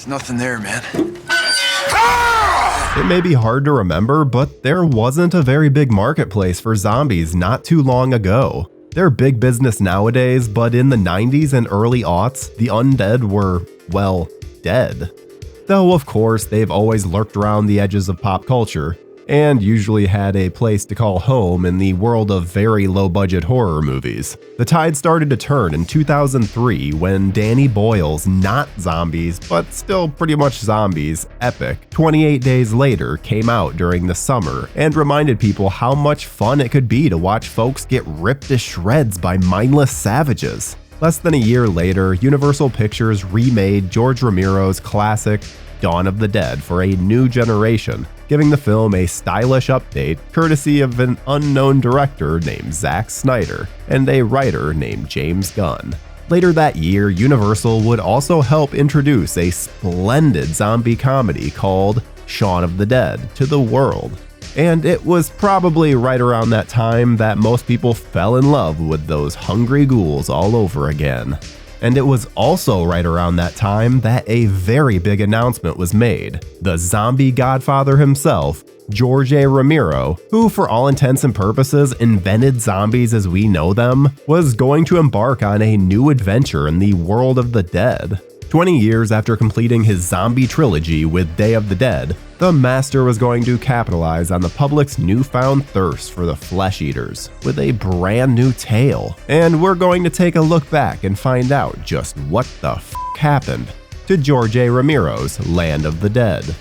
There's nothing there, man. It may be hard to remember, but there wasn't a very big marketplace for zombies not too long ago. They're big business nowadays, but in the 90s and early aughts, the undead were, well, dead. Though of course they've always lurked around the edges of pop culture, and usually had a place to call home in the world of very low-budget horror movies. The tide started to turn in 2003 when Danny Boyle's Not Zombies, but still pretty much zombies, epic 28 Days Later came out during the summer and reminded people how much fun it could be to watch folks get ripped to shreds by mindless savages. Less than a year later, Universal Pictures remade George Romero's classic Dawn of the Dead for a new generation, giving the film a stylish update courtesy of an unknown director named Zack Snyder and a writer named James Gunn. Later that year, Universal would also help introduce a splendid zombie comedy called Shaun of the Dead to the world. And it was probably right around that time that most people fell in love with those hungry ghouls all over again. And it was also right around that time that a very big announcement was made. The zombie godfather himself, George A. Romero, who for all intents and purposes invented zombies as we know them, was going to embark on a new adventure in the world of the dead. 20 years after completing his zombie trilogy with Day of the Dead, the master was going to capitalize on the public's newfound thirst for the flesh eaters with a brand new tale. And we're going to take a look back and find out just what the f happened to George A. Romero's Land of the Dead.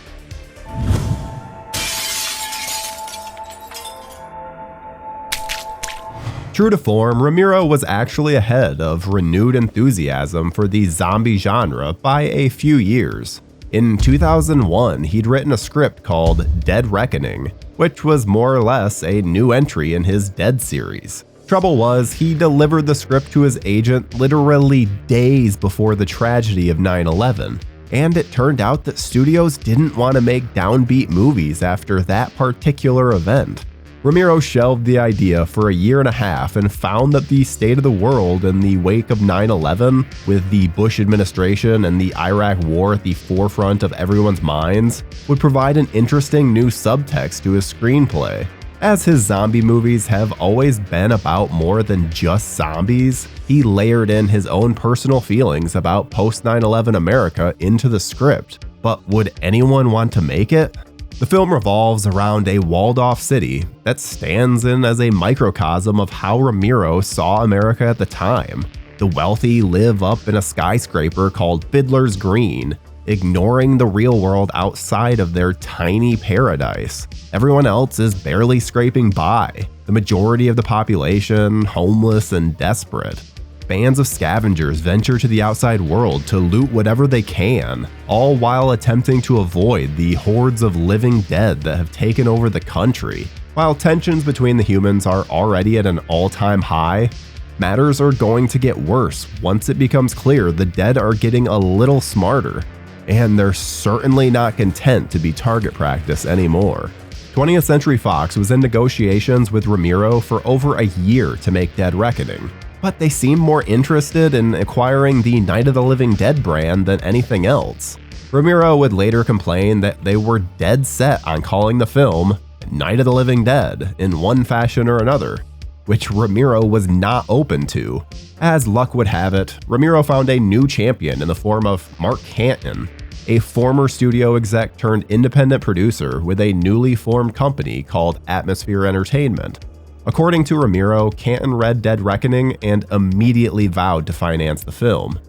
True to form, Romero was actually ahead of renewed enthusiasm for the zombie genre by a few years. In 2001, he'd written a script called Dead Reckoning, which was more or less a new entry in his Dead series. Trouble was, he delivered the script to his agent literally days before the tragedy of 9/11, and it turned out that studios didn't want to make downbeat movies after that particular event. Romero shelved the idea for a year and a half and found that the state of the world in the wake of 9/11, with the Bush administration and the Iraq War at the forefront of everyone's minds, would provide an interesting new subtext to his screenplay. As his zombie movies have always been about more than just zombies, he layered in his own personal feelings about post-9/11 America into the script. But would anyone want to make it? The film revolves around a walled-off city that stands in as a microcosm of how Romero saw America at the time. The wealthy live up in a skyscraper called Fiddler's Green, ignoring the real world outside of their tiny paradise. Everyone else is barely scraping by, the majority of the population homeless and desperate. Bands of scavengers venture to the outside world to loot whatever they can, all while attempting to avoid the hordes of living dead that have taken over the country. While tensions between the humans are already at an all-time high, matters are going to get worse once it becomes clear the dead are getting a little smarter, and they're certainly not content to be target practice anymore. 20th Century Fox was in negotiations with Romero for over a year to make Dead Reckoning, but they seemed more interested in acquiring the Night of the Living Dead brand than anything else. Romero would later complain that they were dead set on calling the film Night of the Living Dead in one fashion or another, which Romero was not open to. As luck would have it, Romero found a new champion in the form of Mark Canton, a former studio exec turned independent producer with a newly formed company called Atmosphere Entertainment. According to Romero, Canton read Dead Reckoning and immediately vowed to finance the film.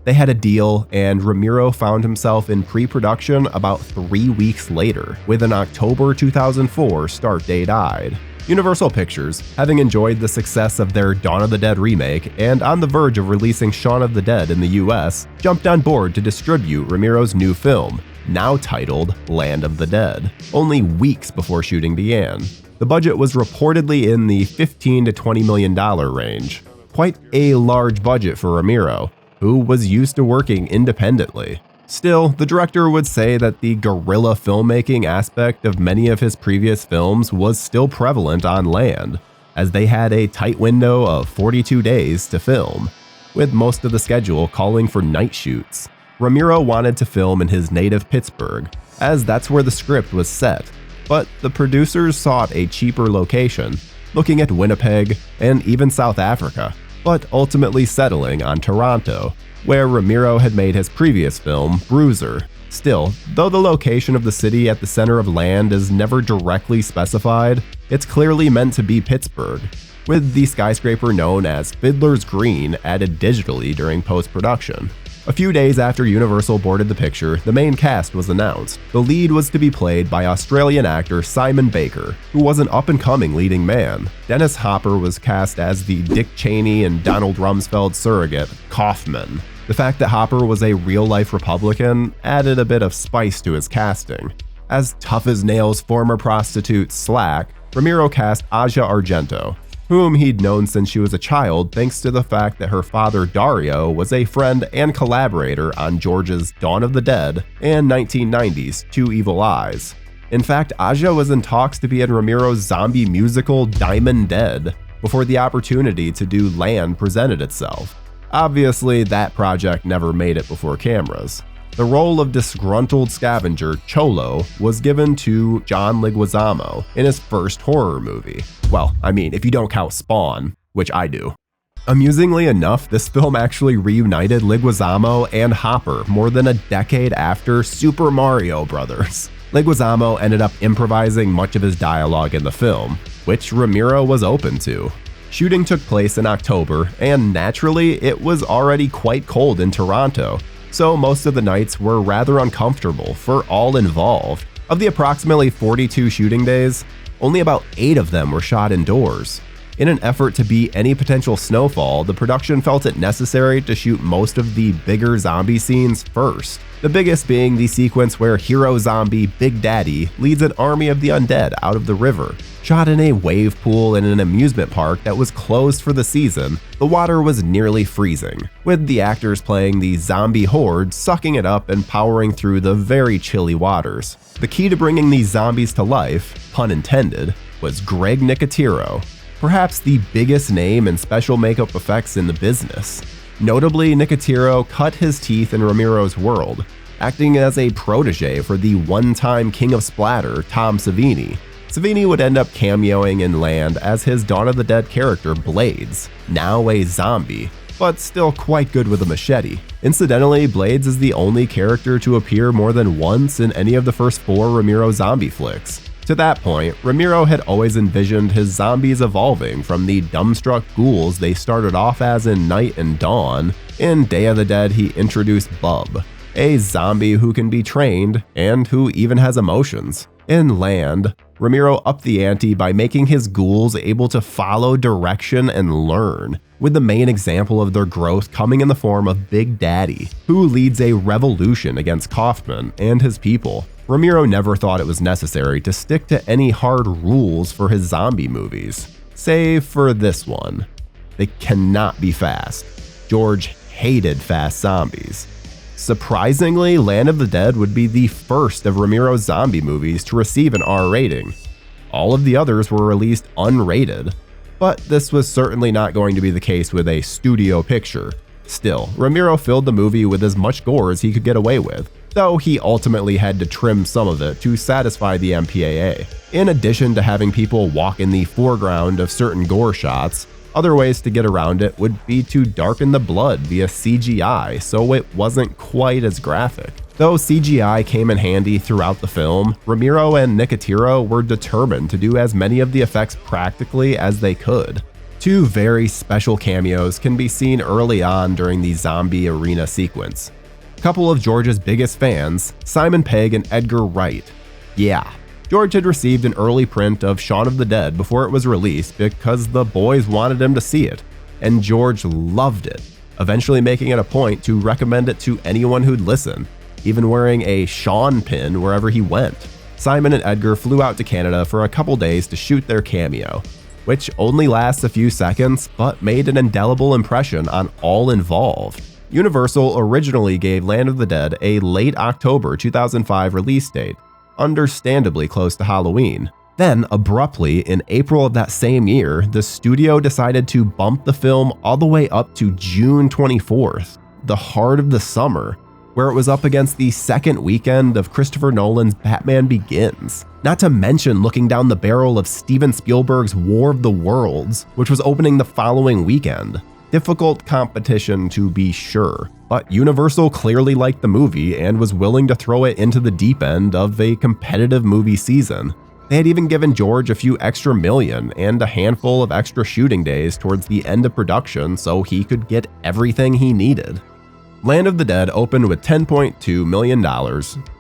They had a deal, and Romero found himself in pre-production about 3 weeks later, with an October 2004 start date eyed. Universal Pictures, having enjoyed the success of their Dawn of the Dead remake and on the verge of releasing Shaun of the Dead in the US, jumped on board to distribute Romero's new film, now titled Land of the Dead, only weeks before shooting began. The budget was reportedly in the $15 to $20 million range. Quite a large budget for Romero, who was used to working independently. Still, the director would say that the guerrilla filmmaking aspect of many of his previous films was still prevalent on Land, as they had a tight window of 42 days to film, with most of the schedule calling for night shoots. Romero wanted to film in his native Pittsburgh, as that's where the script was set, but the producers sought a cheaper location, looking at Winnipeg and even South Africa, but ultimately settling on Toronto, where Romero had made his previous film, Bruiser. Still, though the location of the city at the center of land is never directly specified, it's clearly meant to be Pittsburgh, with the skyscraper known as Fiddler's Green added digitally during post-production. A few days after Universal boarded the picture, the main cast was announced. The lead was to be played by Australian actor Simon Baker, who was an up-and-coming leading man. Dennis Hopper was cast as the Dick Cheney and Donald Rumsfeld surrogate, Kaufman. The fact that Hopper was a real-life Republican added a bit of spice to his casting. As tough-as-nails former prostitute Slack, Romero cast Asia Argento, whom he'd known since she was a child thanks to the fact that her father Dario was a friend and collaborator on George's Dawn of the Dead and 1990's Two Evil Eyes. In fact, Aja was in talks to be in Romero's zombie musical Diamond Dead before the opportunity to do Land presented itself. Obviously, that project never made it before cameras. The role of disgruntled scavenger Cholo was given to John Leguizamo in his first horror movie. Well, I mean, if you don't count Spawn, which I do. Amusingly enough, this film actually reunited Leguizamo and Hopper more than a decade after Super Mario Bros. Leguizamo ended up improvising much of his dialogue in the film, which Romero was open to. Shooting took place in October, and naturally, it was already quite cold in Toronto, so most of the nights were rather uncomfortable for all involved. Of the approximately 42 shooting days, only about 8 of them were shot indoors. In an effort to beat any potential snowfall, the production felt it necessary to shoot most of the bigger zombie scenes first. The biggest being the sequence where hero zombie Big Daddy leads an army of the undead out of the river. Shot in a wave pool in an amusement park that was closed for the season, the water was nearly freezing, with the actors playing the zombie horde sucking it up and powering through the very chilly waters. The key to bringing these zombies to life, pun intended, was Greg Nicotero, perhaps the biggest name in special makeup effects in the business. Notably, Nicotero cut his teeth in Romero's world, acting as a protege for the one-time king of splatter, Tom Savini. Savini would end up cameoing in Land as his Dawn of the Dead character Blades, now a zombie, but still quite good with a machete. Incidentally, Blades is the only character to appear more than once in any of the first 4 Romero zombie flicks. To that point, Romero had always envisioned his zombies evolving from the dumbstruck ghouls they started off as in Night and Dawn. In Day of the Dead, he introduced Bub, a zombie who can be trained and who even has emotions. In Land, Romero upped the ante by making his ghouls able to follow direction and learn, with the main example of their growth coming in the form of Big Daddy, who leads a revolution against Kaufman and his people. Romero never thought it was necessary to stick to any hard rules for his zombie movies, save for this one. They cannot be fast. George hated fast zombies. Surprisingly, Land of the Dead would be the first of Romero's zombie movies to receive an R rating. All of the others were released unrated, but this was certainly not going to be the case with a studio picture. Still, Romero filled the movie with as much gore as he could get away with, though he ultimately had to trim some of it to satisfy the MPAA. In addition to having people walk in the foreground of certain gore shots, other ways to get around it would be to darken the blood via CGI so it wasn't quite as graphic. Though CGI came in handy throughout the film, Romero and Nicotero were determined to do as many of the effects practically as they could. 2 very special cameos can be seen early on during the zombie arena sequence. A couple of George's biggest fans, Simon Pegg and Edgar Wright. Yeah, George had received an early print of Shaun of the Dead before it was released because the boys wanted him to see it, and George loved it, eventually making it a point to recommend it to anyone who'd listen, even wearing a Shaun pin wherever he went. Simon and Edgar flew out to Canada for a couple days to shoot their cameo, which only lasts a few seconds but made an indelible impression on all involved. Universal originally gave Land of the Dead a late October 2005 release date, understandably close to Halloween. Then, abruptly, in April of that same year, the studio decided to bump the film all the way up to June 24th, the heart of the summer, where it was up against the second weekend of Christopher Nolan's Batman Begins. Not to mention looking down the barrel of Steven Spielberg's War of the Worlds, which was opening the following weekend. Difficult competition to be sure, but Universal clearly liked the movie and was willing to throw it into the deep end of a competitive movie season. They had even given George a few extra million and a handful of extra shooting days towards the end of production so he could get everything he needed. Land of the Dead opened with $10.2 million,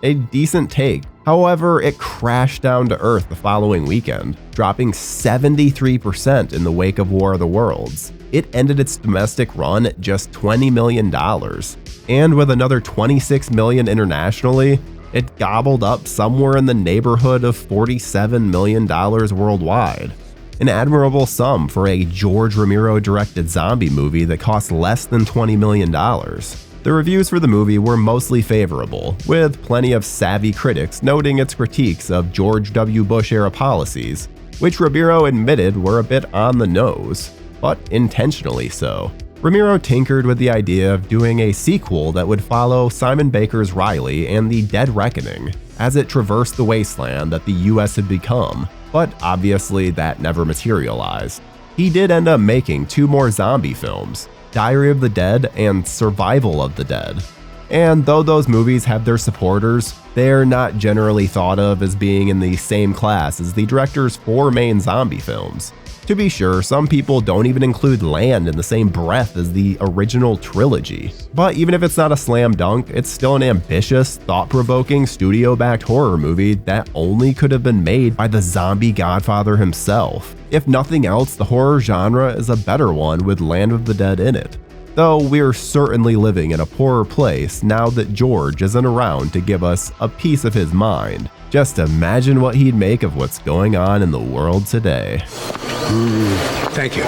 a decent take. However, it crashed down to earth the following weekend, dropping 73% in the wake of War of the Worlds. It ended its domestic run at just $20 million, and with another $26 million internationally, it gobbled up somewhere in the neighborhood of $47 million worldwide. An admirable sum for a George Romero-directed zombie movie that cost less than $20 million. The reviews for the movie were mostly favorable, with plenty of savvy critics noting its critiques of George W. Bush-era policies, which Romero admitted were a bit on the nose, but intentionally so. Romero tinkered with the idea of doing a sequel that would follow Simon Baker's Riley and the Dead Reckoning as it traversed the wasteland that the US had become, but obviously that never materialized. He did end up making 2 more zombie films, Diary of the Dead and Survival of the Dead. And though those movies have their supporters, they're not generally thought of as being in the same class as the director's 4 main zombie films. To be sure, some people don't even include Land in the same breath as the original trilogy. But even if it's not a slam dunk, it's still an ambitious, thought-provoking, studio-backed horror movie that only could have been made by the zombie godfather himself. If nothing else, the horror genre is a better one with Land of the Dead in it. Though we're certainly living in a poorer place now that George isn't around to give us a piece of his mind. Just imagine what he'd make of what's going on in the world today. Thank you.